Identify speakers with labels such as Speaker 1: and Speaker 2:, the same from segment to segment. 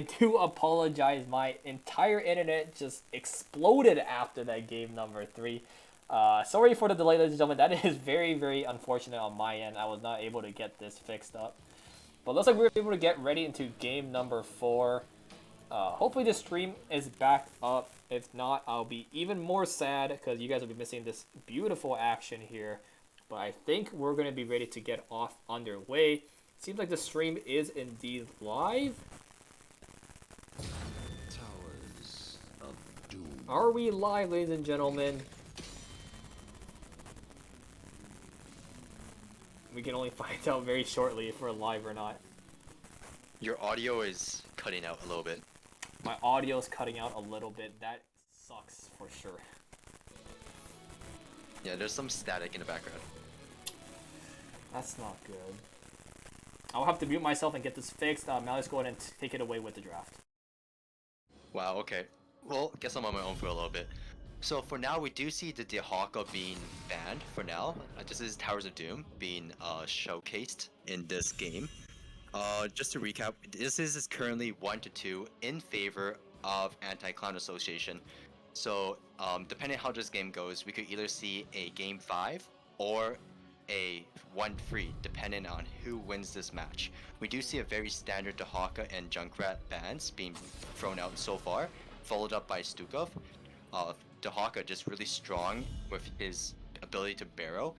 Speaker 1: do apologize. My entire internet just exploded after that game number 3. Sorry for the delay, ladies and gentlemen. That is very, very unfortunate on my end. I was not able to get this fixed up. But looks like we were able to get ready into game number 4. Hopefully the stream is back up. If not, I'll be even more sad because you guys will be missing this beautiful action here. But I think we're going to be ready to get off underway. Seems like the stream is indeed live.
Speaker 2: Towers of Doom.
Speaker 1: Are we live, ladies and gentlemen? We can only find out very shortly if we're live or not.
Speaker 3: Your audio is cutting out a little bit.
Speaker 1: My audio is cutting out a little bit. That sucks for sure.
Speaker 3: Yeah, there's some static in the background.
Speaker 1: That's not good. I'll have to mute myself and get this fixed. Now let's go ahead and take it away with the draft.
Speaker 3: Wow, okay. Well, guess I'm on my own for a little bit. So for now, we do see the Dehaka being banned for now. This is Towers of Doom being showcased in this game. Just to recap, this is currently 1-2 in favor of Anti-Clown Association. So depending on how this game goes, we could either see a game 5 or a 1-3, depending on who wins this match. We do see a very standard Dehaka and Junkrat bans being thrown out so far, followed up by Stukov. Dehaka just really strong with his ability to barrow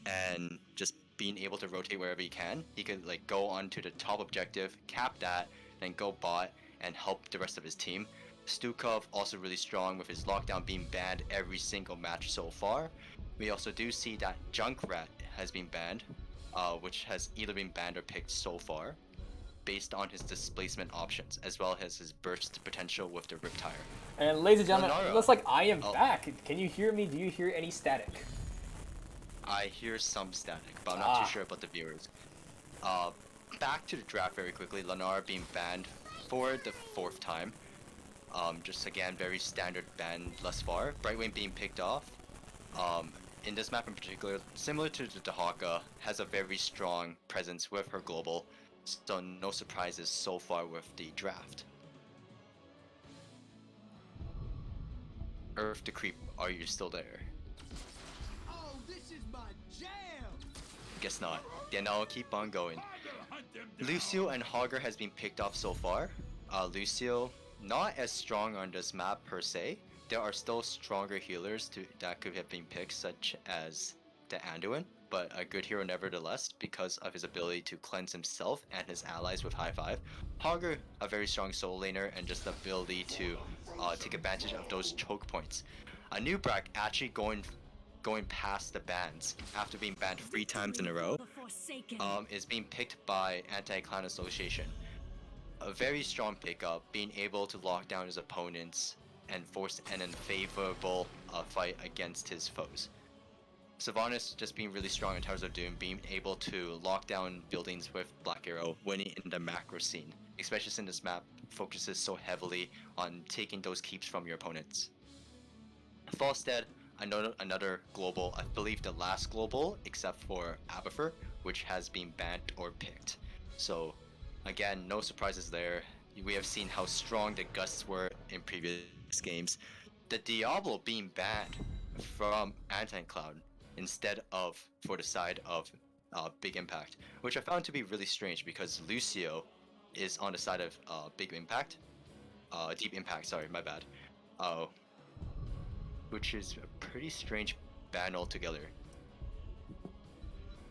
Speaker 3: and just being able to rotate wherever he can. He could like go on to the top objective, cap that, then go bot and help the rest of his team. Stukov also really strong with his lockdown being banned every single match so far. We also do see that Junkrat has been banned, which has either been banned or picked so far, based on his displacement options, as well as his burst potential with the Riptire.
Speaker 1: And ladies and gentlemen,
Speaker 3: Lenara.
Speaker 1: it looks like I am back. Can you hear me? Do you hear any static?
Speaker 3: I hear some static, but I'm not too sure about the viewers. Back to the draft very quickly. Lenara being banned for the 4th time. Just again, very standard ban thus far. Brightwing being picked off. In this map in particular, similar to the Dehaka, has a very strong presence with her global, so no surprises so far with the draft. Earth the Creep, are you still there?
Speaker 2: Oh, this is my jam!
Speaker 3: Guess not. Then I'll keep on going. Lucio and Hogger has been picked off so far. Lucio, not as strong on this map per se. There are still stronger healers that could have been picked, such as the Anduin, but a good hero nevertheless because of his ability to cleanse himself and his allies with high five. Hogger, a very strong soul laner and just the ability to take advantage of those choke points. A new Brack actually going past the bans after being banned 3 times in a row is being picked by Anti-Clown Association. A very strong pickup, being able to lock down his opponents and force an unfavorable fight against his foes. Sylvanas just being really strong in Towers of Doom, being able to lock down buildings with Black Arrow, winning in the macro scene, especially since this map focuses so heavily on taking those keeps from your opponents. Falstead, another global, I believe the last global, except for Abathur, which has been banned or picked. So again, no surprises there. We have seen how strong the Gusts were in previous games. The Diablo being banned from Anti-Cloud instead of for the side of Big Impact, which I found to be really strange because Lucio is on the side of Big Impact, Deep Impact, sorry, my bad, which is a pretty strange ban altogether.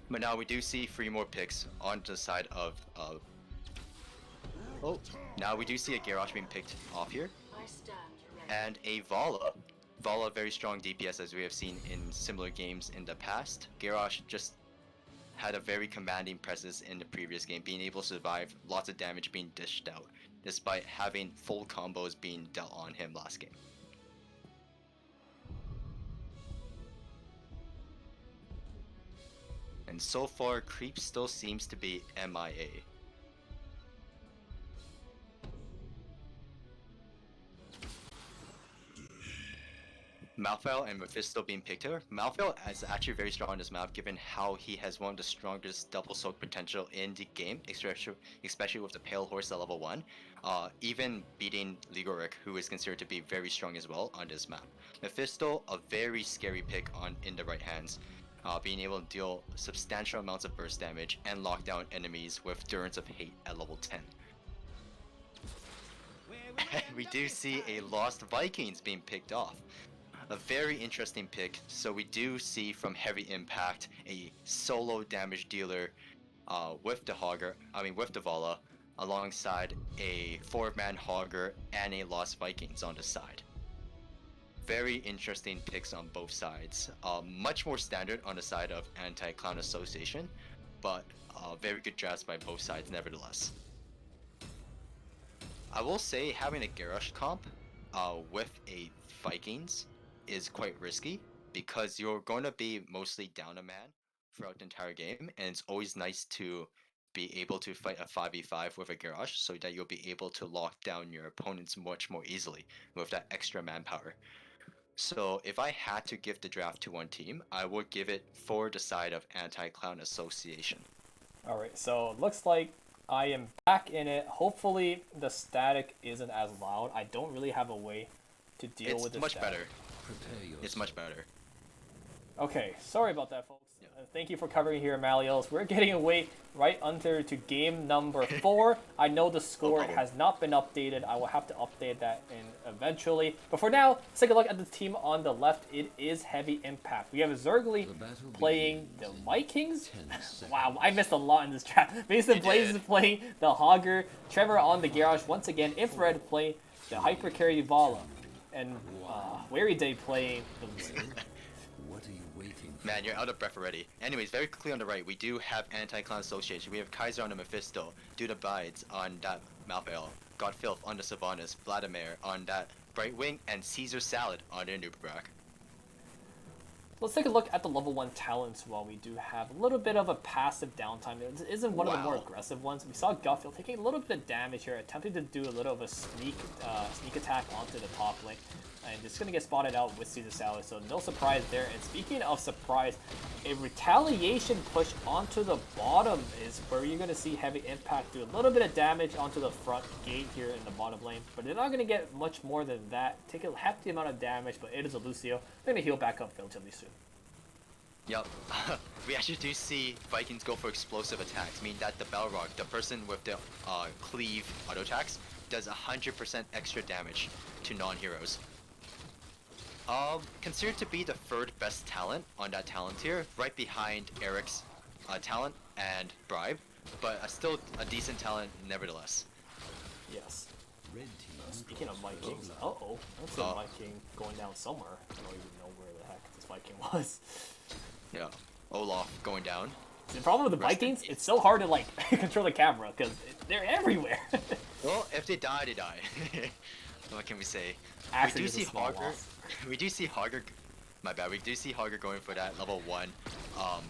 Speaker 3: But now we do see 3 more picks on the side of oh, now we do see a Garrosh being picked off here, and a Vala. Vala, very strong DPS as we have seen in similar games in the past. Garrosh just had a very commanding presence in the previous game, being able to survive lots of damage being dished out, despite having full combos being dealt on him last game. And so far, Creep still seems to be MIA. Malphite and Mephisto being picked here. Malphite is actually very strong on this map given how he has one of the strongest double soak potential in the game, especially with the Pale Horse at level 1. Even beating Ligoric, who is considered to be very strong as well on this map. Mephisto, a very scary pick in the right hands. Being able to deal substantial amounts of burst damage and lock down enemies with Durance of Hate at level 10. And we do see a Lost Vikings being picked off. A very interesting pick. So we do see from Heavy Impact a solo damage dealer with the Vala, alongside a 4-man Hogger and a Lost Vikings on the side. Very interesting picks on both sides. Much more standard on the side of Anti-Clown Association, but very good drafts by both sides nevertheless. I will say having a Garrosh comp with a Vikings is quite risky because you're going to be mostly down a man throughout the entire game, and it's always nice to be able to fight a 5v5 with a Garrosh so that you'll be able to lock down your opponents much more easily with that extra manpower. So if I had to give the draft to one team, I would give it for the side of Anti-Clown Association.
Speaker 1: Alright, so it looks like I am back in it. Hopefully the static isn't as loud. I don't really have a way to deal with this.
Speaker 3: It's much
Speaker 1: static.
Speaker 3: better. It's much better.
Speaker 1: Okay, sorry about that, folks. Thank you for covering here, Malios. We're getting away right under to game number 4. I know the score has not been updated. I will have to update that eventually. But for now, let's take a look at the team on the left. It is Heavy Impact. We have Zergly playing the Vikings. Wow, I missed a lot in this trap. Mason Blaze is playing the Hogger. Trevor on the Garrosh. Once again, Infrared playing the Hyper Carry Vala. And Wary Day playing the
Speaker 3: Man, you're out of breath already. Anyways, very quickly on the right, we do have Anti-Clown Association. We have Kaiser on the Mephisto, Duda Bides on that Malphite, Godfilth on the Sylvanas, Vladimir on that Brightwing, and Caesar Salad on their Nubrak.
Speaker 1: Let's take a look at the level 1 talents while we do have a little bit of a passive downtime. It isn't one of the more aggressive ones. We saw Godfield taking a little bit of damage here, attempting to do a little of a sneak attack onto the top lane. And just going to get spotted out with Caesar Salad, so no surprise there. And speaking of surprise, a retaliation push onto the bottom is where you're going to see Heavy Impact do a little bit of damage onto the front gate here in the bottom lane. But they're not going to get much more than that. Take a hefty amount of damage, but it is a Lucio. They're going to heal back up relatively soon.
Speaker 3: Yep. We actually do see Vikings go for explosive attacks, meaning that the Balrog, the person with the cleave auto attacks, does 100% extra damage to non-heroes. Considered to be the 3rd best talent on that talent tier, right behind Eric's talent and Bribe, but still a decent talent nevertheless.
Speaker 1: Yes. Speaking of Vikings, that's a Viking going down somewhere. I don't even know where the heck this Viking was.
Speaker 3: Yeah, Olaf going down.
Speaker 1: The problem with the Vikings, it's so hard to like control the camera because they're everywhere.
Speaker 3: Well, if they die, they die. What can we say?
Speaker 1: Actually,
Speaker 3: we do see Hogger. We do see Hogger. My bad. We do see Hogger going for that level 1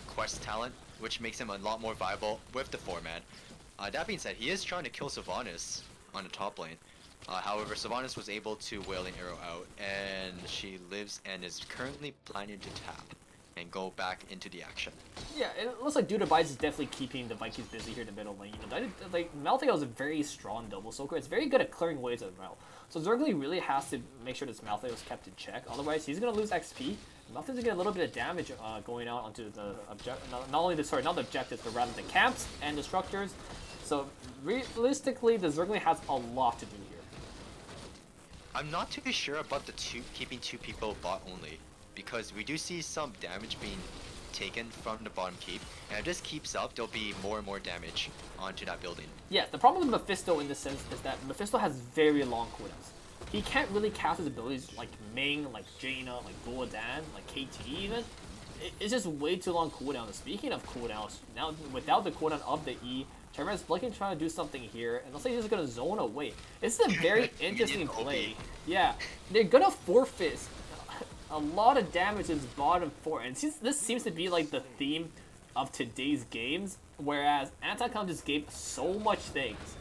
Speaker 3: quest talent, which makes him a lot more viable with the 4-man. That being said, he is trying to kill Sylvanas on the top lane. However, Sylvanas was able to Wailing Arrow out, and she lives and is currently planning to tap and go back into the action.
Speaker 1: Yeah, it looks like Duda Bides is definitely keeping the Vikings busy here in the middle lane. Like Maltheo is a very strong double soaker. It's very good at clearing waves as well. So Zergly really has to make sure this Maltheo is kept in check. Otherwise, he's gonna lose XP. Maltheo's gonna get a little bit of damage going out onto the not the objectives, but rather the camps and the structures. So realistically, the Zergly has a lot to do here.
Speaker 3: I'm not too sure about the keeping 2 people bot only, because we do see some damage being taken from the bottom keep, and if this keeps up, there'll be more and more damage onto that building. Yeah,
Speaker 1: the problem with Mephisto in this sense is that Mephisto has very long cooldowns. He can't really cast his abilities like Ming, like Jaina, like Gul'dan, like KT even. It's just way too long cooldown. Speaking of cooldowns, now without the cooldown of the E, Trevor is looking trying to do something here, and looks like he's just gonna zone away. This is a very interesting play. Yeah, they're gonna forfeit a lot of damage in his bottom 4, and this seems to be like the theme of today's games, whereas Anti-Clown just gave so much things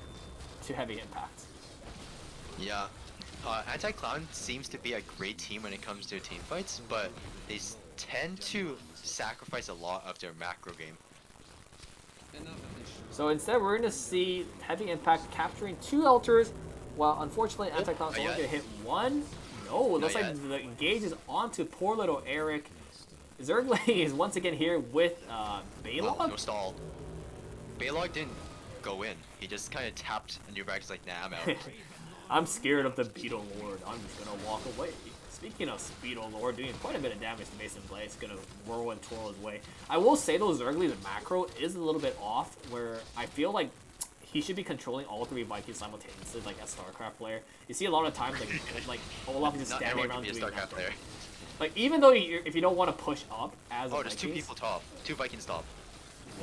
Speaker 1: to Heavy Impact.
Speaker 3: Yeah, Anti-Clown seems to be a great team when it comes to team fights, but they tend to sacrifice a lot of their macro game.
Speaker 1: So instead, we're going to see Heavy Impact capturing 2 altars, while unfortunately Anti-Clown's only going to hit 1. No, it looks like the engage is onto poor little Eric. Zergling is once again here with Baylog.
Speaker 3: Wow, no stall. Baylog didn't go in. He just kind of tapped a new just like, nah, I'm out.
Speaker 1: I'm scared of the Beetle Lord. I'm just going to walk away. Speaking of Beetle Lord, doing quite a bit of damage to Mason Blade. It's going to whirl and twirl his way. I will say though, Zergling's macro is a little bit off, where I feel like he should be controlling all 3 Vikings simultaneously, like a StarCraft player. You see a lot of times, like Olaf is just standing around doing
Speaker 3: StarCraft player.
Speaker 1: Like, even though if you don't want to push up as a
Speaker 3: there's 2 people top. 2 Vikings top.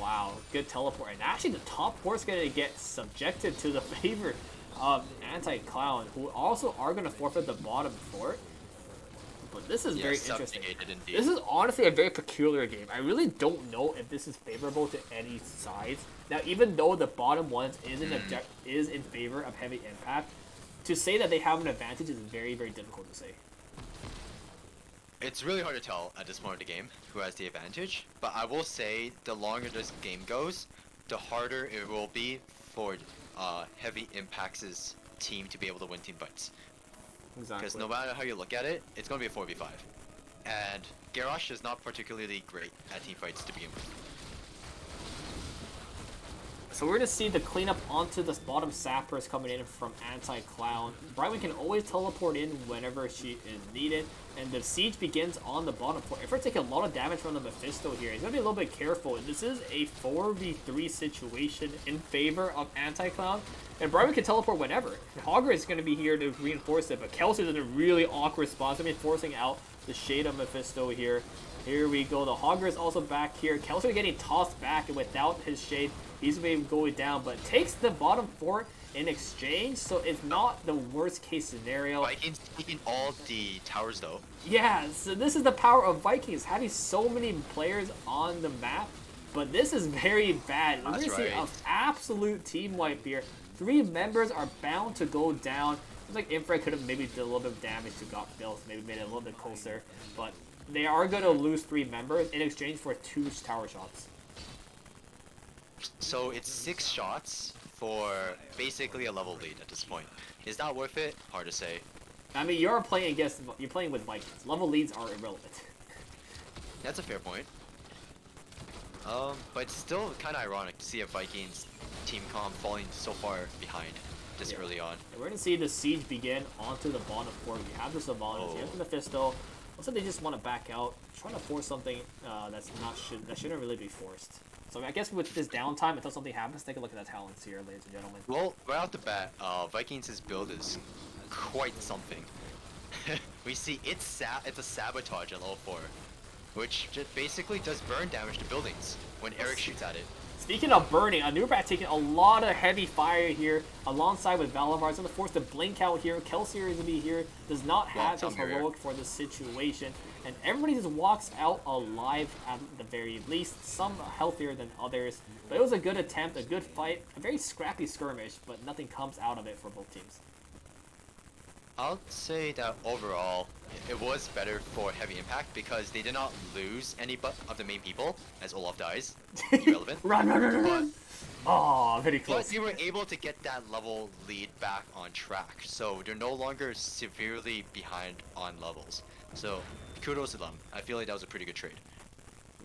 Speaker 1: Wow, good teleport. And actually, the top 4 is going to get subjected to the favor of Anti-Clown, who also are going to forfeit the bottom fort. But this is very interesting. This is honestly a very peculiar game. I really don't know if this is favorable to any sides. Now, even though the bottom ones is in favor of Heavy Impact, to say that they have an advantage is very, very difficult to say.
Speaker 3: It's really hard to tell at this point of the game who has the advantage, but I will say the longer this game goes, the harder it will be for Heavy Impact's team to be able to win team fights.
Speaker 1: Exactly.
Speaker 3: Because no matter how you look at it, it's going to be a 4v5. And Garrosh is not particularly great at team fights to begin with.
Speaker 1: So we're going to see the cleanup onto the bottom sappers coming in from Anti-Clown. Brightwing can always teleport in whenever she is needed. And the siege begins on the bottom floor. If we're taking a lot of damage from the Mephisto here, he's going to be a little bit careful. This is a 4v3 situation in favor of Anti-Clown. And Brightwing can teleport whenever. Hogger is going to be here to reinforce it, but Kelsey's in a really awkward spot. He's going to be forcing out the Shade of Mephisto here. Here we go. The Hogger is also back here. Kelsey getting tossed back, and without his Shade, he's going to be going down, but takes the bottom fort in exchange, so it's not the worst case scenario.
Speaker 3: Vikings taking all the towers though.
Speaker 1: Yeah, so this is the power of Vikings, having so many players on the map, but this is very bad. We're going to see an absolute team wipe here. 3 members are bound to go down. Looks like Infrared could have maybe did a little bit of damage to Got Filth, maybe made it a little bit closer, but they are going to lose 3 members in exchange for 2 tower shots.
Speaker 3: So it's 6 shots for basically a level lead at this point. Is that worth it? Hard to say.
Speaker 1: I mean, you're playing with Vikings. Level leads are irrelevant.
Speaker 3: That's a fair point. But it's still kind of ironic to see a Vikings team comp falling so far behind this early on.
Speaker 1: And we're gonna see the siege begin onto the bottom fort. You have the Savannahs, you have the Mephisto. Looks like they just want to back out, trying to force something that shouldn't really be forced. So I guess with this downtime, until something happens, take a look at the talents here, ladies and gentlemen.
Speaker 3: Well, right off the bat, Vikings' build is quite something. We see it's a sabotage on level 4, which just basically does burn damage to buildings when Eric shoots at it.
Speaker 1: Speaking of burning, Anubat taking a lot of heavy fire here, alongside with Valamar. He's going to force the blink out here. Kelsier is going to be here. Does not have his heroic for this situation. And everybody just walks out alive at the very least. Some healthier than others. But it was a good attempt, a good fight, a very scrappy skirmish, but nothing comes out of it for both teams.
Speaker 3: I'll say that overall, it was better for Heavy Impact because they did not lose any of the main people as Olaf dies. Irrelevant.
Speaker 1: run! Oh, very close.
Speaker 3: But they were able to get that level lead back on track, so they're no longer severely behind on levels. So, kudos to them. I feel like that was a pretty good trade.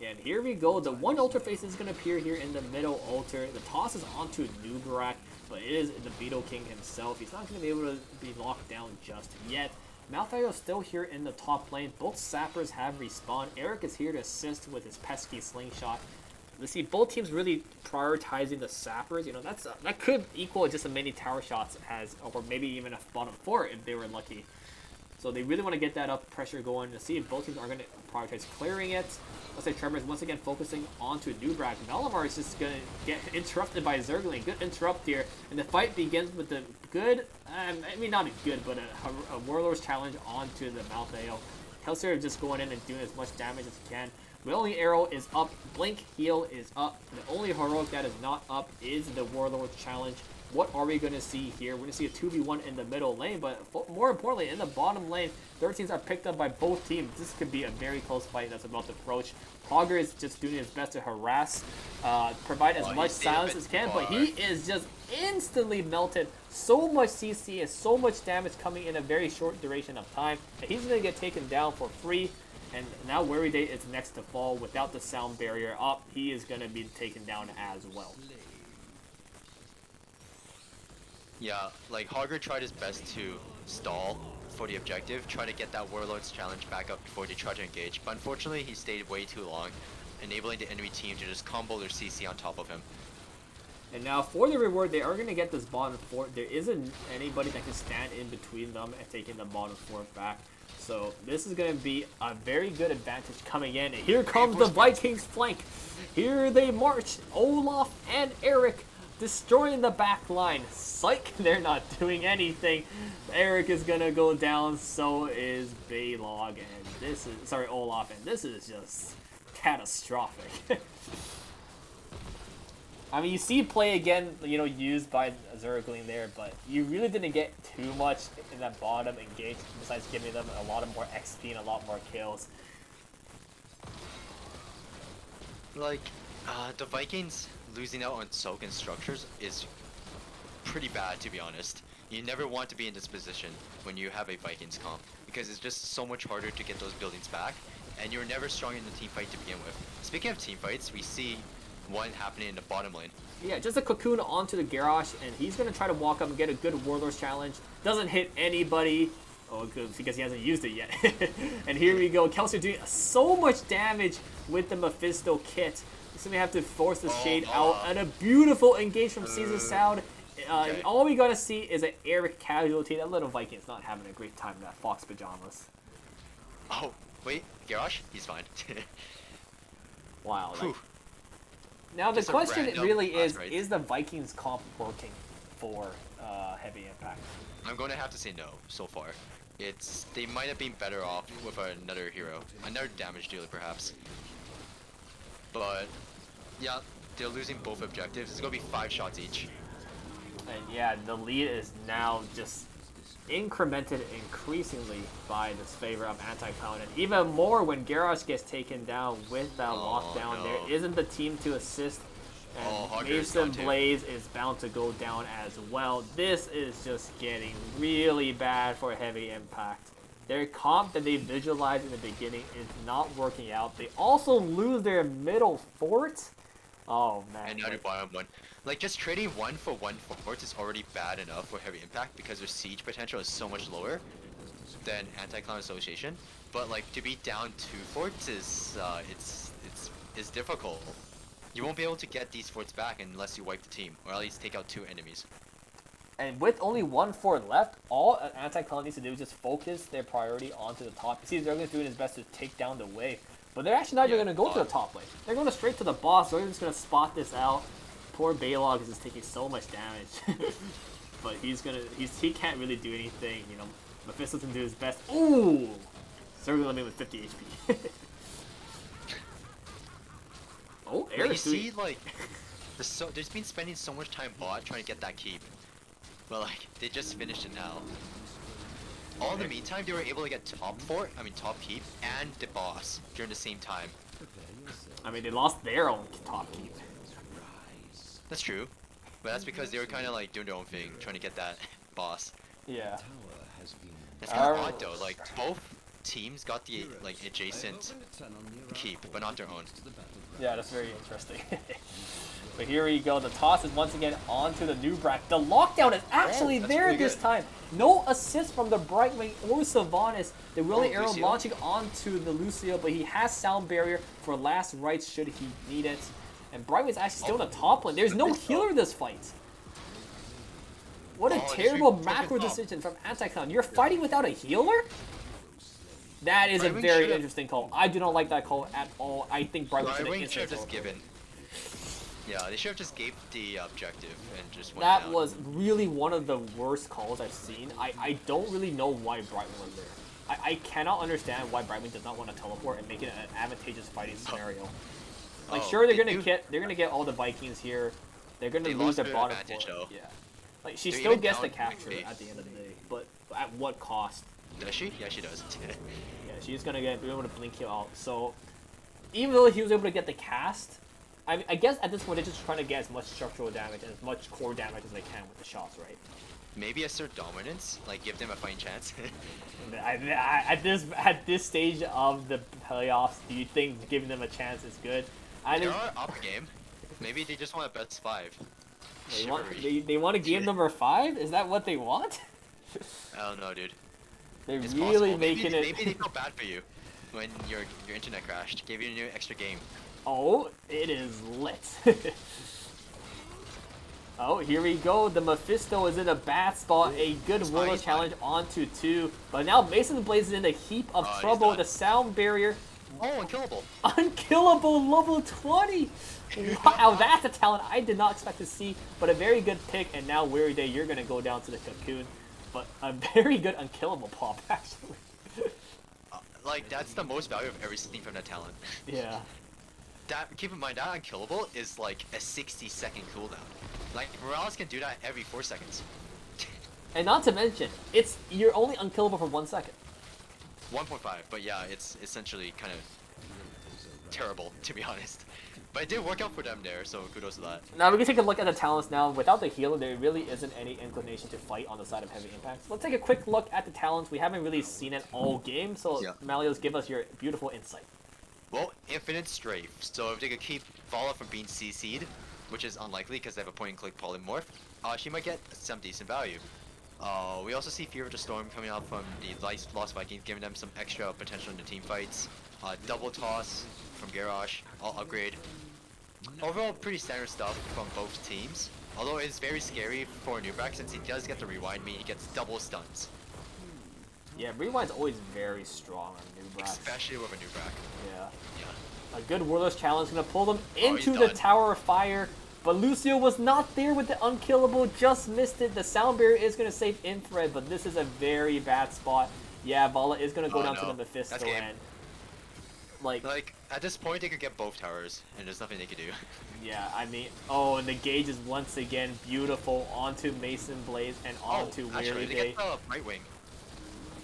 Speaker 1: And here we go. The one altar face is going to appear here in the middle altar. The toss is onto Nubarak, but it is the Beetle King himself. He's not going to be able to be locked down just yet. Malthaio still here in the top lane. Both sappers have respawned. Eric is here to assist with his pesky slingshot. Let's see, both teams really prioritizing the sappers. You know, that could equal just as many tower shots as, or maybe even a bottom 4 if they were lucky. So they really want to get that up pressure going to see if both teams are going to prioritize clearing it. Looks like Tremor is once again focusing onto Nubrak. Valamar is just going to get interrupted by Zergling. Good interrupt here. And the fight begins with the good, I mean not a good, but a Warlord's challenge onto the Malthaio. Kelsier just going in and doing as much damage as he can. Willing Arrow is up. Blink Heal is up. The only heroic that is not up is the Warlord's challenge. What are we going to see here? We're going to see a 2v1 in the middle lane, but more importantly, in the bottom lane, 13s are picked up by both teams. This could be a very close fight that's about to approach. Hogger is just doing his best to harass, provide as much silence as can, but he is just instantly melted. So much CC and so much damage coming in a very short duration of time. And he's going to get taken down for free. And now Weary Day is next to fall without the sound barrier up. He is going to be taken down as well.
Speaker 3: Yeah, like Hogger tried his best to stall for the objective, try to get that Warlord's challenge back up before they try to engage, but unfortunately he stayed way too long, enabling the enemy team to just combo their CC on top of him.
Speaker 1: And now for the reward, they are going to get this bottom fort. There isn't anybody that can stand in between them and taking the bottom fort back. So this is going to be a very good advantage coming in. And here comes the Vikings flank. Here they march. Olaf and Eric destroying the back line. Psych, they're not doing anything. Eric is going to go down. So is Baylog. And this is, sorry, Olaf. And this is just catastrophic. I mean, you see play again, you know, used by Zergling there, but you really didn't get too much in that bottom engage besides giving them a lot of more XP and a lot more kills.
Speaker 3: Like, the Vikings losing out on soak and structures is pretty bad, to be honest. You never want to be in this position when you have a Vikings comp, because it's just so much harder to get those buildings back, and you're never strong in the team fight to begin with. Speaking of team fights, we see one happening in the bottom lane. Yeah,
Speaker 1: just a cocoon onto the Garrosh, and he's going to try to walk up and get a good Warlord's challenge. Doesn't hit anybody. Oh, good, because he hasn't used it yet. And here we go. Kelsier doing so much damage with the Mephisto kit. He's going to have to force the Shade out. And a beautiful engage from Caesar Sound.
Speaker 3: Okay.
Speaker 1: All we got to see is an Eric casualty. That little Viking's not having a great time in that Fox Pajamas.
Speaker 3: Oh, wait, Garrosh? He's fine.
Speaker 1: Wow. Like, now the question really is the Vikings comp working for Heavy Impact?
Speaker 3: I'm going to have to say no so far. They might have been better off with another hero, another damage dealer perhaps. But yeah, they're losing both objectives. It's going to be 5 shots each.
Speaker 1: And yeah, the lead is now just incremented increasingly by this favor of Anti-Clown, and even more when Garrosh gets taken down with that lockdown. No. There isn't the team to assist, and Mason Blaze is bound to go down as well. This is just getting really bad for Heavy Impact. Their comp that they visualized in the beginning is not working out. They also lose their middle fort. Oh man.
Speaker 3: And now they're bottom one. Like, just trading 1 for 1 forts is already bad enough for Heavy Impact because their siege potential is so much lower than Anti-Clown Association. But like, to be down 2 forts is it's difficult. You won't be able to get these forts back unless you wipe the team, or at least take out 2 enemies.
Speaker 1: And with only 1 fort left, all Anti-Clown needs to do is just focus their priority onto the top. You see Zerglin's doing his best to take down the wave, but they're actually not even going to go to the top lane. They're going straight to the boss. Zerglin's just going to spot this out. Poor Baylog is just taking so much damage. But he can't really do anything, you know. Mephisto can do his best. Ooh! Zerglin living with 50 HP. Oh, Eric's
Speaker 3: you see, like, there's been spending so much time bot trying to get that keep. But like, they just finished it now. All in the meantime, they were able to get top keep, and the boss during the same time.
Speaker 1: I mean, they lost their own top keep.
Speaker 3: That's true, but that's because they were kind of like doing their own thing, trying to get that boss.
Speaker 1: Yeah.
Speaker 3: That's kind of odd though. Like, both teams got the like adjacent keep, but not their own.
Speaker 1: Yeah, that's very interesting. But here we go. The toss is once again onto the new Brack. The lockdown is actually there this time. No assist from the Brightwing or Sylvanas. The Willing Arrow launching onto the Lucio, but he has sound barrier for last rites should he need it. And Brightwing's actually still in the top lane. There's no healer this fight. What a terrible macro decision from Anti-Clown. You're fighting without a healer? That is a very interesting call. I do not like that call at all. I think Brightwing should have just given.
Speaker 3: Yeah, they should have just gave the objective and just went
Speaker 1: That
Speaker 3: down.
Speaker 1: was really one of the worst calls I've seen. I don't really know why Brightwing was there. I cannot understand why Brightwing does not want to teleport and make it an advantageous fighting scenario. Like, sure, they're gonna get all the Vikings here. They're gonna lose their bottom fort. Yeah. Like she
Speaker 3: They're
Speaker 1: still
Speaker 3: even
Speaker 1: gets the
Speaker 3: down
Speaker 1: capture
Speaker 3: 2-8.
Speaker 1: at the end of the day, but at what cost?
Speaker 3: Does she? Yeah, she does.
Speaker 1: Yeah, she's gonna be able to blink heal out. So even though he was able to get the cast, I guess at this point they're just trying to get as much structural damage and as much core damage as they can with the shots, right?
Speaker 3: Maybe assert dominance, like give them a fighting chance.
Speaker 1: At this stage of the playoffs, do you think giving them a chance is good? I
Speaker 3: They
Speaker 1: think
Speaker 3: are up a game. Maybe they just want a best 5.
Speaker 1: they want a game number 5. Is that what they want?
Speaker 3: I don't know, dude.
Speaker 1: They're
Speaker 3: It's
Speaker 1: really
Speaker 3: possible.
Speaker 1: making
Speaker 3: Maybe
Speaker 1: it.
Speaker 3: they felt bad for you when your internet crashed. Gave you a new extra game.
Speaker 1: Oh, it is lit. Oh, here we go. The Mephisto is in a bad spot. A good
Speaker 3: He's
Speaker 1: Warlord
Speaker 3: fine.
Speaker 1: challenge onto 2. But now Mason Blaze is in a heap of
Speaker 3: He's
Speaker 1: trouble.
Speaker 3: done.
Speaker 1: The sound barrier.
Speaker 3: Oh, unkillable.
Speaker 1: Unkillable level 20! Wow, that's a talent I did not expect to see. But a very good pick. And now, Weary Day, you're going to go down to the cocoon. But a very good unkillable pop, actually.
Speaker 3: Like, that's the most value I've ever seen from that talent.
Speaker 1: Yeah.
Speaker 3: Keep in mind, that unkillable is like a 60-second cooldown. Like, Morales can do that every 4 seconds.
Speaker 1: And not to mention, you're only unkillable for 1 second.
Speaker 3: 1.5, but yeah, it's essentially kind of terrible, to be honest. But it did work out for them there, so kudos to that.
Speaker 1: Now we can take a look at the talents now. Without the healer, there really isn't any inclination to fight on the side of heavy impacts. Let's take a quick look at the talents. We haven't really seen it all game, so
Speaker 3: Yeah.
Speaker 1: Malios, give us your beautiful insight.
Speaker 3: Well, Infinite Strafe, so if they could keep Vala from being CC'd, which is unlikely because they have a point-and-click polymorph, she might get some decent value. We also see Fear of the Storm coming out from the Lost Vikings, giving them some extra potential in the team fights. Double Toss from Garrosh, all upgrade. Overall, pretty standard stuff from both teams. Although it's very scary for Nubrak since he does get to rewind me, he gets double stuns.
Speaker 1: Yeah, Rewind's always very strong on new Brax.
Speaker 3: Especially with a Nubrak.
Speaker 1: Yeah.
Speaker 3: Yeah.
Speaker 1: A good Warlord's challenge is going to pull them
Speaker 3: he's
Speaker 1: into the
Speaker 3: done.
Speaker 1: Tower of Fire. But Lucio was not there with the unkillable, just missed it. The sound barrier is going to save Infrared, but this is a very bad spot. Yeah, Vala is going to go down to the Mephisto
Speaker 3: That's game.
Speaker 1: and... Like,
Speaker 3: at this point, they could get both towers, and there's nothing they could do.
Speaker 1: yeah, I mean... Oh, and the gauge is once again beautiful onto Mason Blaze and onto
Speaker 3: actually,
Speaker 1: Weary
Speaker 3: they
Speaker 1: Day.
Speaker 3: get the right wing.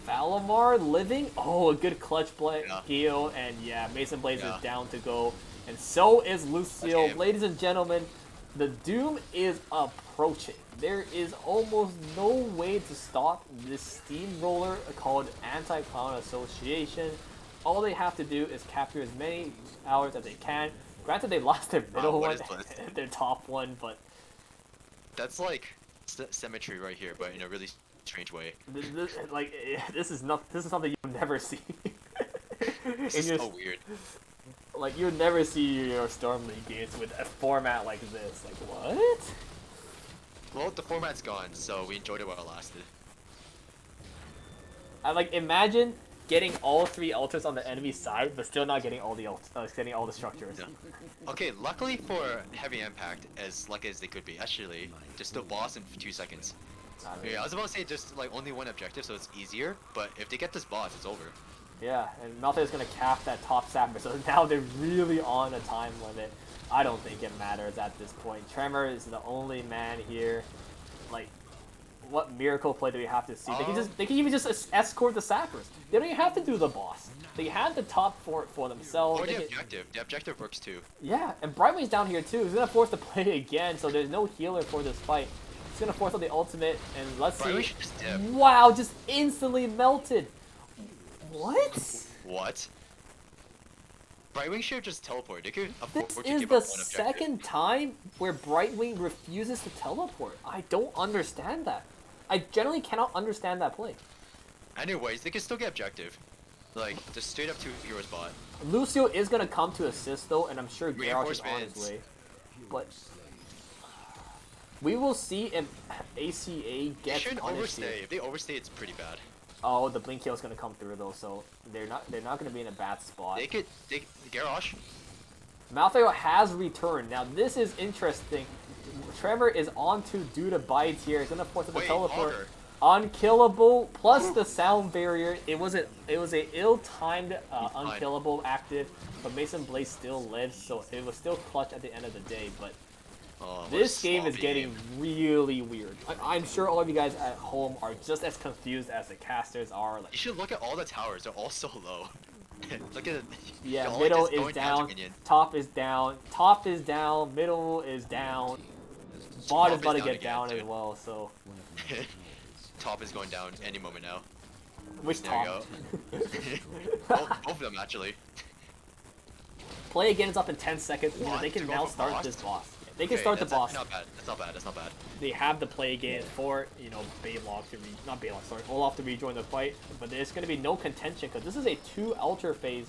Speaker 1: Valimar living? Oh, a good clutch
Speaker 3: Yeah.
Speaker 1: heal, and yeah, Mason Blaze
Speaker 3: Yeah.
Speaker 1: is down to go. And so is Lucio.
Speaker 3: game.
Speaker 1: Ladies and gentlemen, the doom is approaching. There is almost no way to stop this steamroller called Anti-Clown Association. All they have to do is capture as many hours as they can. Granted, they lost their middle
Speaker 3: what
Speaker 1: one,
Speaker 3: is this?
Speaker 1: their top one, but
Speaker 3: That's like symmetry right here, but in a really strange way.
Speaker 1: this is something you'll never see.
Speaker 3: This
Speaker 1: In
Speaker 3: is
Speaker 1: your-
Speaker 3: so weird.
Speaker 1: Like, you'd never see your Storm League games with a format like this. Like, what?
Speaker 3: Well, the format's gone, so we enjoyed it while it lasted.
Speaker 1: Imagine getting all 3 altars on the enemy side, but still not getting all the getting all the structures.
Speaker 3: Yeah. Okay, luckily for Heavy Impact, as lucky as they could be, actually, there's still boss in 2 seconds. Yeah, I was about to say just like only one objective, so it's easier, but if they get this boss, it's over.
Speaker 1: Yeah, and Malphite is going to cap that top sapper, so now they're really on a time limit. I don't think it matters at this point. Tremor is the only man here. Like, what miracle play do we have to see? They can even just escort the sappers. They don't even have to do the boss. They had the top for themselves.
Speaker 3: Or
Speaker 1: They
Speaker 3: the
Speaker 1: can-
Speaker 3: objective. The objective works too.
Speaker 1: Yeah, and Brightwing's down here too. He's gonna force the play again, so there's no healer for this fight. He's gonna force out the ultimate, and let's
Speaker 3: Brightwing
Speaker 1: see.
Speaker 3: should just dip.
Speaker 1: Wow, just instantly melted. What?
Speaker 3: What? Brightwing should just teleport. They could afford
Speaker 1: This
Speaker 3: to
Speaker 1: is
Speaker 3: give
Speaker 1: the
Speaker 3: up one objective.
Speaker 1: second time where Brightwing refuses to teleport. I don't understand that. I generally cannot understand that play.
Speaker 3: Anyways, they can still get objective. Like, just straight up 2 hero spot.
Speaker 1: Lucio is gonna come to assist though, and I'm sure Garrosh is on his
Speaker 3: Reinforcements.
Speaker 1: way. But we will see if ACA
Speaker 3: They
Speaker 1: gets
Speaker 3: shouldn't
Speaker 1: punished here.
Speaker 3: overstay. If they overstay, it's pretty bad.
Speaker 1: Oh, the blink heal is gonna come through though, so they're not gonna be in a bad spot.
Speaker 3: Garrosh.
Speaker 1: Malthael has returned. Now this is interesting. Trevor is on to do the bites here. He's gonna force the
Speaker 3: Wait,
Speaker 1: teleport.
Speaker 3: Augur.
Speaker 1: Unkillable plus the sound barrier. It was a ill-timed
Speaker 3: fine.
Speaker 1: unkillable active, but Mason Blaze still lives, so it was still clutch at the end of the day. But
Speaker 3: Oh, what a
Speaker 1: This game is
Speaker 3: sloppy
Speaker 1: getting
Speaker 3: game.
Speaker 1: really weird. I'm sure all of you guys at home are just as confused as the casters are.
Speaker 3: You
Speaker 1: Like,
Speaker 3: should look at all the towers. They're all so low. Look at it.
Speaker 1: yeah,
Speaker 3: They're all
Speaker 1: middle
Speaker 3: just
Speaker 1: is
Speaker 3: going
Speaker 1: down,
Speaker 3: to minion.
Speaker 1: top is down, top is down, middle is down. Bot is
Speaker 3: Top
Speaker 1: about to
Speaker 3: down
Speaker 1: get
Speaker 3: again,
Speaker 1: down as
Speaker 3: dude.
Speaker 1: well. So,
Speaker 3: Top is going down any moment now.
Speaker 1: which
Speaker 3: There
Speaker 1: top?
Speaker 3: you go. Both of them actually.
Speaker 1: Play again is up in 10 seconds. You know,
Speaker 3: What?
Speaker 1: they can
Speaker 3: To go
Speaker 1: now
Speaker 3: for
Speaker 1: start
Speaker 3: boss?
Speaker 1: this boss. They can
Speaker 3: Okay,
Speaker 1: start the
Speaker 3: that's
Speaker 1: boss.
Speaker 3: Not bad. That's not bad. That's not bad.
Speaker 1: They have the play again for, you know, Baylock to not Baylock, sorry, Olaf to rejoin the fight. But there's going to be no contention because this is a 2 Alter phase.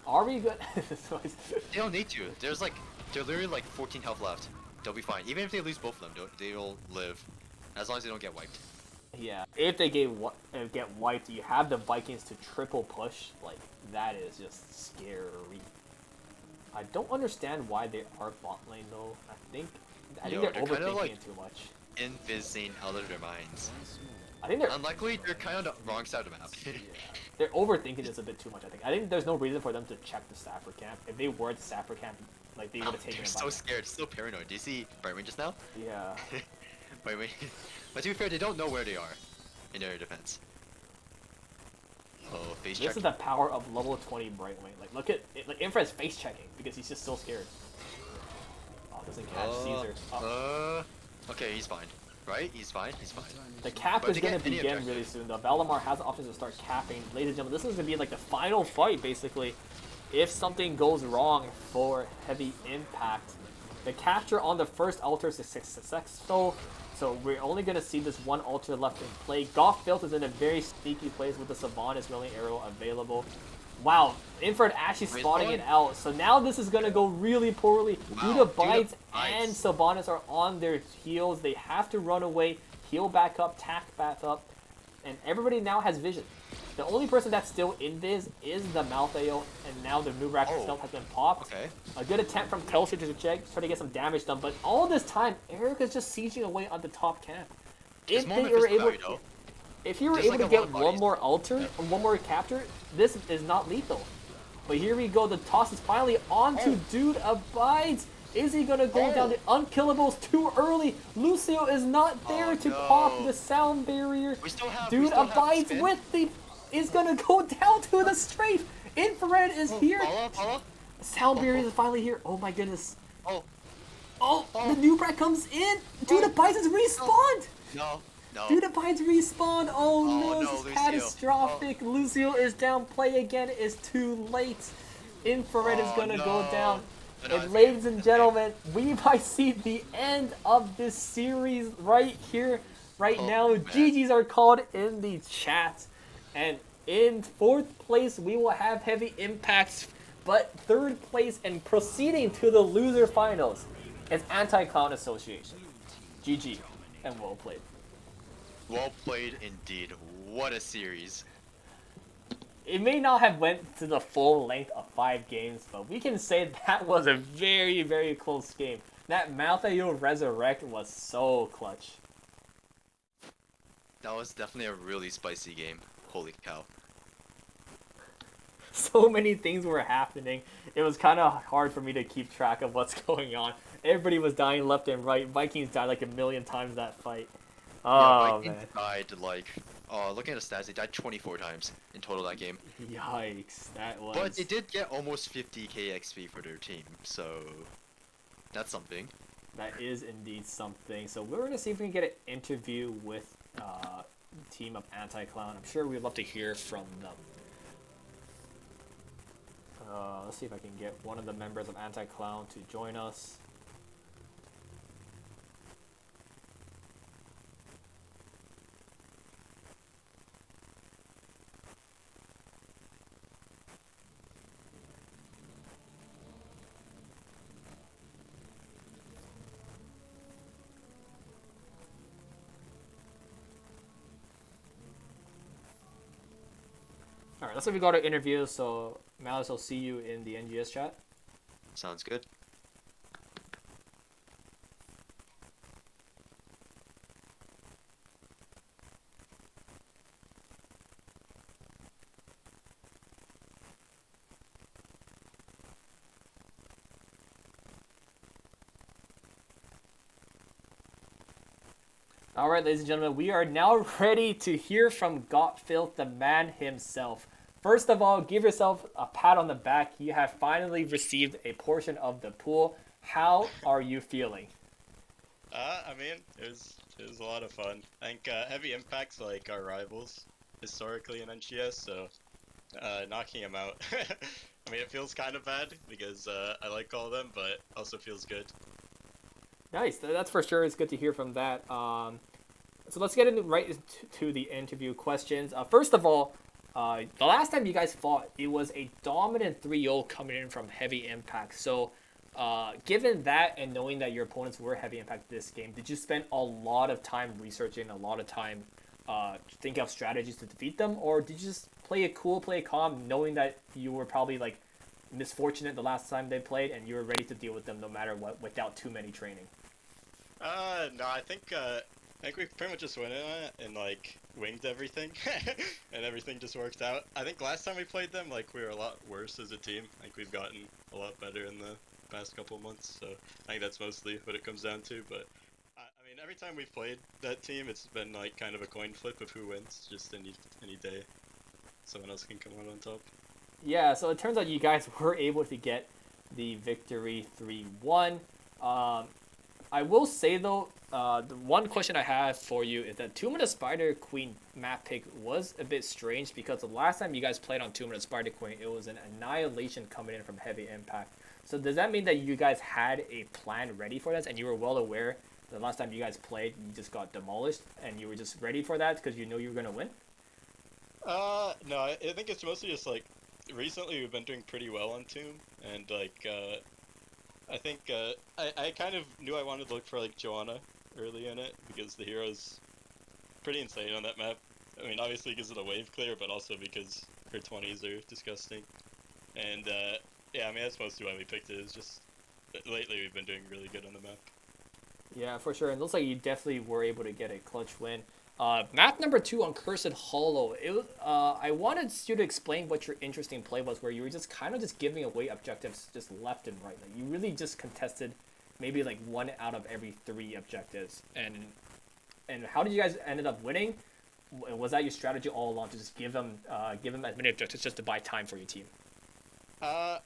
Speaker 1: Are we good?
Speaker 3: They don't need to. They're literally like 14 health left. They'll be fine. Even if they lose both of them, they'll live. As long as they don't get wiped.
Speaker 1: Yeah, if they get wiped, you have the Vikings to triple push. Like, that is just scary. I don't understand why they are bot lane though. I think
Speaker 3: Yo,
Speaker 1: they're
Speaker 3: they're kinda
Speaker 1: overthinking
Speaker 3: like-
Speaker 1: it too much.
Speaker 3: Invising out of their minds.
Speaker 1: I think they're
Speaker 3: Unluckily, they're kind of the wrong side of the map.
Speaker 1: they're overthinking this a bit too much. I think there's no reason for them to check the Sapper camp. If they were the Sapper camp, like they would have taken
Speaker 3: They're
Speaker 1: it by
Speaker 3: so
Speaker 1: now.
Speaker 3: scared, so paranoid. Do you see Brightwing just now?
Speaker 1: Yeah.
Speaker 3: Brightwing. But to be fair, they don't know where they are in their defense. Oh, face check.
Speaker 1: This is the power of level 20 Brightwing. Like, look at it, like Infra's face checking because he's just so scared. Oh, doesn't catch Caesar. Oh.
Speaker 3: Okay, he's fine. Right? He's fine. He's fine.
Speaker 1: The cap
Speaker 3: But
Speaker 1: is
Speaker 3: to
Speaker 1: going
Speaker 3: get
Speaker 1: to
Speaker 3: any
Speaker 1: begin
Speaker 3: objective-
Speaker 1: really soon, though. Valimar has the option to start capping. Ladies and gentlemen, this is going to be like the final fight, basically. If something goes wrong for Heavy Impact, the capture on the first altar is successful. So we're only going to see this one altar left in play. Goff Built is in a very sneaky place with the Sylvanas Willing Arrow available. Wow, Infrared actually
Speaker 3: Wait,
Speaker 1: spotting
Speaker 3: hold
Speaker 1: it
Speaker 3: on.
Speaker 1: out. So now this is going to go really poorly.
Speaker 3: Wow,
Speaker 1: Duda Bites
Speaker 3: Bites.
Speaker 1: and Sylvanas are on their heels. They have to run away, heal back up, tack back up, and everybody now has vision. The only person that's still in Viz is the Malthael, and now the Nubrak
Speaker 3: Oh.
Speaker 1: itself has been popped.
Speaker 3: Okay.
Speaker 1: A good attempt from Kelsey to check, try to get some damage done, but all this time, Eric is just sieging away on the top camp.
Speaker 3: This
Speaker 1: If
Speaker 3: moment
Speaker 1: they were
Speaker 3: is
Speaker 1: able,
Speaker 3: value, though.
Speaker 1: if you were
Speaker 3: Just
Speaker 1: able
Speaker 3: like
Speaker 1: to
Speaker 3: a lot
Speaker 1: get
Speaker 3: of
Speaker 1: one
Speaker 3: bodies.
Speaker 1: more altar and one more capture, this is not lethal. But here we go, the toss is finally onto
Speaker 3: Oh.
Speaker 1: Dude Abides. Is he gonna go
Speaker 3: Oh.
Speaker 1: down the unkillables too early? Lucio is not there
Speaker 3: Oh,
Speaker 1: to
Speaker 3: no.
Speaker 1: pop the sound barrier.
Speaker 3: We still have.
Speaker 1: Dude Abides with the is gonna go down to the strafe. Infrared is here.
Speaker 3: Paula?
Speaker 1: Sound barrier is finally here. Oh my goodness.
Speaker 3: Oh,
Speaker 1: Oh,
Speaker 3: Oh.
Speaker 1: the new brat comes in. Dude Abides is respawned.
Speaker 3: no. No.
Speaker 1: Dude Abides respawn. Oh, no,
Speaker 3: no,
Speaker 1: this is
Speaker 3: Lucio.
Speaker 1: catastrophic. Lucio is down. Play again is too late. Infrared is
Speaker 3: Oh,
Speaker 1: gonna go
Speaker 3: no.
Speaker 1: down.
Speaker 3: No,
Speaker 1: And
Speaker 3: it's
Speaker 1: ladies
Speaker 3: okay.
Speaker 1: and gentlemen, we might see the end of this series right here, right
Speaker 3: Oh,
Speaker 1: now.
Speaker 3: man.
Speaker 1: GGs are called in the chat. And in 4th place, we will have Heavy Impacts. But 3rd place and proceeding to the loser finals is Anti-Clown Association. GG and well played.
Speaker 3: Well played indeed. What a series.
Speaker 1: It may not have went to the full length of 5 games, but we can say that was a very, very close game. That Malthael Resurrect was so clutch.
Speaker 3: That was definitely a really spicy game. Holy cow.
Speaker 1: So many things were happening. It was kind of hard for me to keep track of what's going on. Everybody was dying left and right. Vikings died like a million times that fight. Oh,
Speaker 3: Vikings
Speaker 1: man.
Speaker 3: died like, looking at the stats, they died 24 times in total that game.
Speaker 1: Yikes. That was...
Speaker 3: But they did get almost 50k XP for their team, so that's something.
Speaker 1: That is indeed something. So we're going to see if we can get an interview with the team of Anti-Clown. I'm sure we'd love to hear from them. Let's see if I can get one of the members of Anti-Clown to join us. Alright, let's say we got our interview, so Malice will see you in the NGS chat.
Speaker 3: Sounds good.
Speaker 1: All right, ladies and gentlemen, we are now ready to hear from Gotfilth, the man himself. First of all, give yourself a pat on the back. You have finally received a portion of the pool. How are you feeling?
Speaker 4: I mean, it was a lot of fun. I think Heavy Impact's like our rivals historically in NGS, so knocking them out. I mean, it feels kind of bad because I like all of them, but also feels good.
Speaker 1: Nice, that's for sure. It's good to hear from that. So let's get into the interview questions. First of all, the last time you guys fought, it was a dominant 3-0 coming in from Heavy Impact. So, given that and knowing that your opponents were Heavy Impact this game, did you spend a lot of time researching, a lot of time thinking of strategies to defeat them, or did you just play it cool, play it calm, knowing that you were probably like misfortunate the last time they played and you were ready to deal with them no matter what without too many training?
Speaker 4: No, I think we pretty much just went in on it and like winged everything, and everything just worked out. I think last time we played them, like we were a lot worse as a team. I think we've gotten a lot better in the past couple of months, so I think that's mostly what it comes down to. But I mean, every time we've played that team, it's been like kind of a coin flip of who wins. Just any day, someone else can come out on top.
Speaker 1: Yeah, so it turns out you guys were able to get the victory 3-1. I will say though, the one question I have for you is that 2-Minute Spider Queen map pick was a bit strange because the last time you guys played on 2-Minute Spider Queen, it was an Annihilation coming in from Heavy Impact. So does that mean that you guys had a plan ready for this and you were well aware the last time you guys played, you just got demolished and you were just ready for that because you knew you were going to win?
Speaker 4: No, I think it's mostly just like recently we've been doing pretty well on Tomb, and like I think I kind of knew I wanted to look for like Joanna early in it because the hero's pretty insane on that map. I mean, obviously because of the wave clear, but also because her 20s are disgusting. And yeah, I mean that's mostly why we picked it. Is just lately we've been doing really good on the map.
Speaker 1: Yeah, for sure. And it looks like you definitely were able to get a clutch win. Map number 2 on Cursed Hollow. It was, I wanted you to explain what your interesting play was, where you were just kind of just giving away objectives just left and right. Like you really just contested maybe like 1 out of every 3 objectives. And how did you guys ended up winning? Was that your strategy all along to just give them as many objectives just to buy time for your team?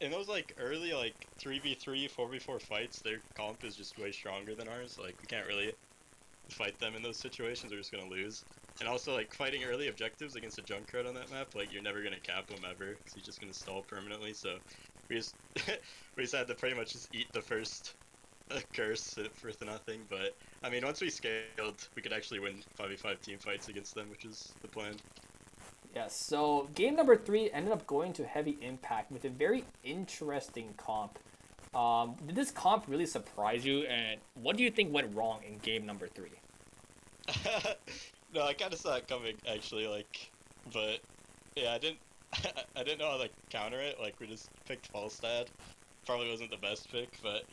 Speaker 4: In those like early like 3v3, 4v4 fights, their comp is just way stronger than ours. Like we can't really fight them in those situations. We're just gonna lose. And also like fighting early objectives against a Junkrat on that map, like you're never gonna cap him ever because he's just gonna stall permanently. So we just we just had to pretty much just eat the first curse for nothing. But I mean, once we scaled, we could actually win 5v5 team fights against them, which is the plan.
Speaker 1: Yes, so game number 3 ended up going to Heavy Impact with a very interesting comp. Did this comp really surprise you, and what do you think went wrong in game number 3?
Speaker 4: No, I kind of saw it coming actually, like, but yeah, I didn't I didn't know how to counter it. Like we just picked Falstad. Probably wasn't the best pick, but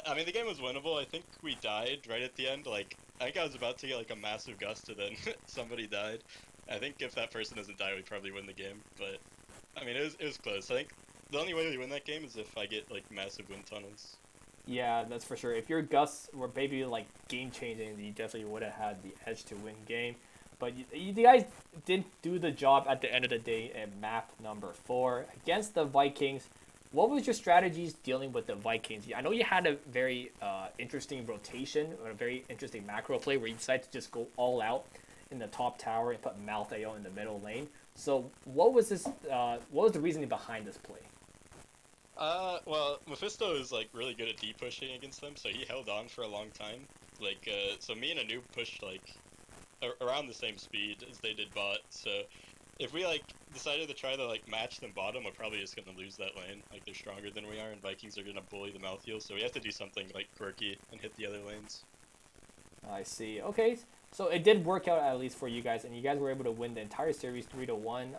Speaker 4: I mean the game was winnable. I think we died right at the end. Like I think I was about to get like a massive gust, and then somebody died. I think if that person doesn't die, we probably win the game. But I mean, it was close. I think the only way we win that game is if I get like massive wind tunnels.
Speaker 1: Yeah, that's for sure. If your Gus were maybe like game changing, you definitely would have had the edge to win game. But you guys didn't do the job at the end of the day at map number 4 against the Vikings. What was your strategies dealing with the Vikings? I know you had a very interesting rotation or a very interesting macro play where you decided to just go all out in the top tower and put Malthael in the middle lane. So what was this? What was the reasoning behind this play?
Speaker 4: Well, Mephisto is like really good at deep pushing against them, so he held on for a long time. Like, so me and Anoop pushed like around the same speed as they did bot. So if we like decided to try to like match them bottom, we're probably just gonna lose that lane. Like they're stronger than we are, and Vikings are gonna bully the Malthael. So we have to do something like quirky and hit the other lanes.
Speaker 1: I see. Okay, so it did work out at least for you guys, and you guys were able to win the entire series 3-1.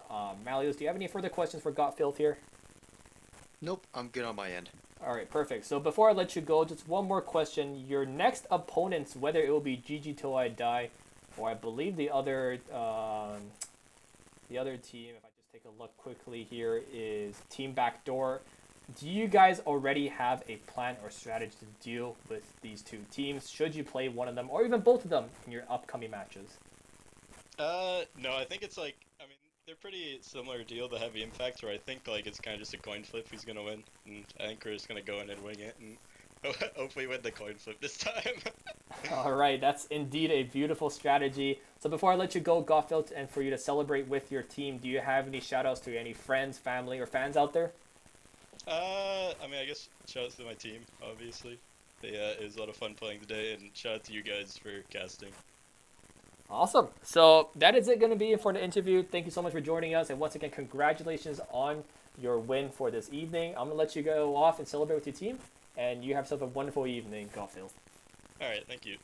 Speaker 1: Malios, do you have any further questions for Gotfilth here?
Speaker 3: Nope, I'm good on my end.
Speaker 1: All right, perfect. So before I let you go, just one more question. Your next opponents, whether it will be GG Till I Die, or I believe the other team, if I just take a look quickly here, is Team Backdoor. do you guys already have a plan or strategy to deal with these two teams? Should you play one of them or even both of them in your upcoming matches?
Speaker 4: No, I think it's like, I mean, they're pretty similar deal, the heavy impact, where I think like it's kind of just a coin flip who's gonna win, and I think we're just gonna go in and wing it, and hopefully win the coin flip this time.
Speaker 1: All right, that's indeed a beautiful strategy. So before I let you go, Goffield, and for you to celebrate with your team, do you have any shout outs to any friends, family, or fans out there?
Speaker 4: I mean, I guess shout out to my team, obviously. It was a lot of fun playing today, and shout out to you guys for casting.
Speaker 1: Awesome. So that is it going to be for the interview. Thank you so much for joining us. And once again, congratulations on your win for this evening. I'm going to let you go off and celebrate with your team. And you have yourself a wonderful evening, Goffield.
Speaker 4: All right, thank you.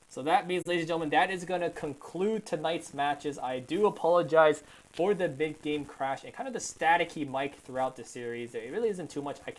Speaker 1: So that means, ladies and gentlemen, that is going to conclude tonight's matches. I do apologize for the big game crash and kind of the staticky mic throughout the series. There really isn't too much I can